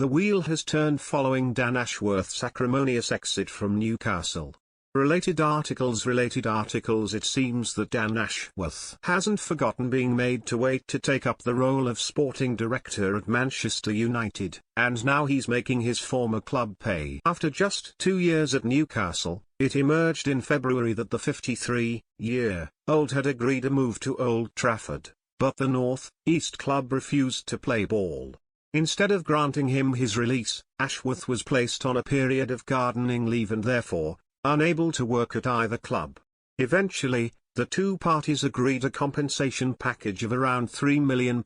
The wheel has turned following Dan Ashworth's acrimonious exit from Newcastle. Related articles. It seems that Dan Ashworth hasn't forgotten being made to wait to take up the role of sporting director at Manchester United, and now he's making his former club pay. After just 2 years at Newcastle, it emerged in February that the 53-year-old had agreed a move to Old Trafford, but the North East club refused to play ball. Instead of granting him his release, Ashworth was placed on a period of gardening leave and therefore unable to work at either club. Eventually, the two parties agreed a compensation package of around £3 million,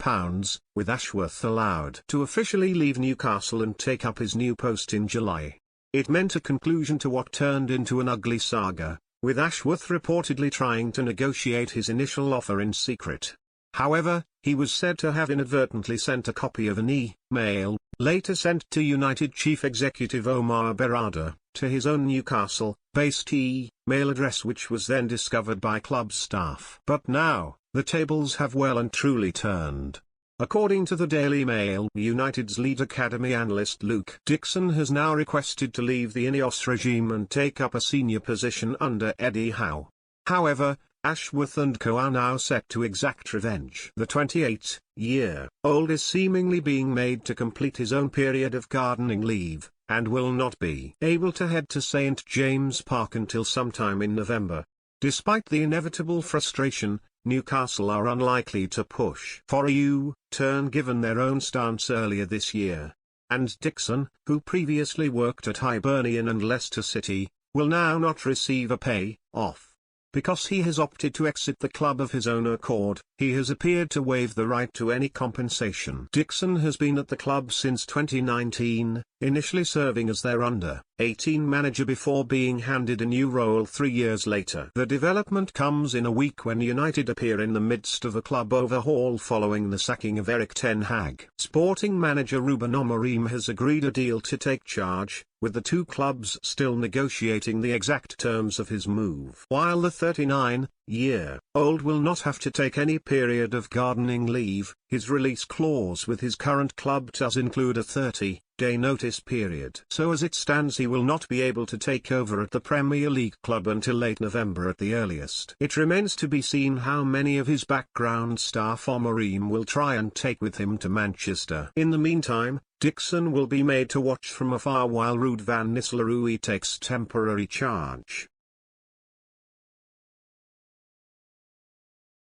with Ashworth allowed to officially leave Newcastle and take up his new post in July. It meant a conclusion to what turned into an ugly saga, with Ashworth reportedly trying to negotiate his initial offer in secret. However, he was said to have inadvertently sent a copy of an email, later sent to United Chief Executive Omar Berrada, to his own Newcastle-based email address, which was then discovered by club staff. But now, the tables have well and truly turned. According to the Daily Mail, United's lead academy analyst Luke Dixon has now requested to leave the Ineos regime and take up a senior position under Eddie Howe. However, Ashworth and co are now set to exact revenge. The 28-year-old is seemingly being made to complete his own period of gardening leave, and will not be able to head to St James Park until sometime in November. Despite the inevitable frustration, Newcastle are unlikely to push for a U-turn given their own stance earlier this year. And Dixon, who previously worked at Hibernian and Leicester City, will now not receive a pay-off. Because he has opted to exit the club of his own accord, he has appeared to waive the right to any compensation. Dixon has been at the club since 2019, initially serving as their under-18 manager before being handed a new role 3 years later. The development comes in a week when United appear in the midst of a club overhaul following the sacking of Erik ten Hag. Sporting manager Ruben Amorim has agreed a deal to take charge, with the two clubs still negotiating the exact terms of his move. While the 39-year-old will not have to take any period of gardening leave, his release clause with his current club does include a 30-day notice period. So as it stands, he will not be able to take over at the Premier League club until late November at the earliest. It remains to be seen how many of his background staff Amorim will try and take with him to Manchester. In the meantime, Dixon will be made to watch from afar while Ruud van Nistelrooy takes temporary charge.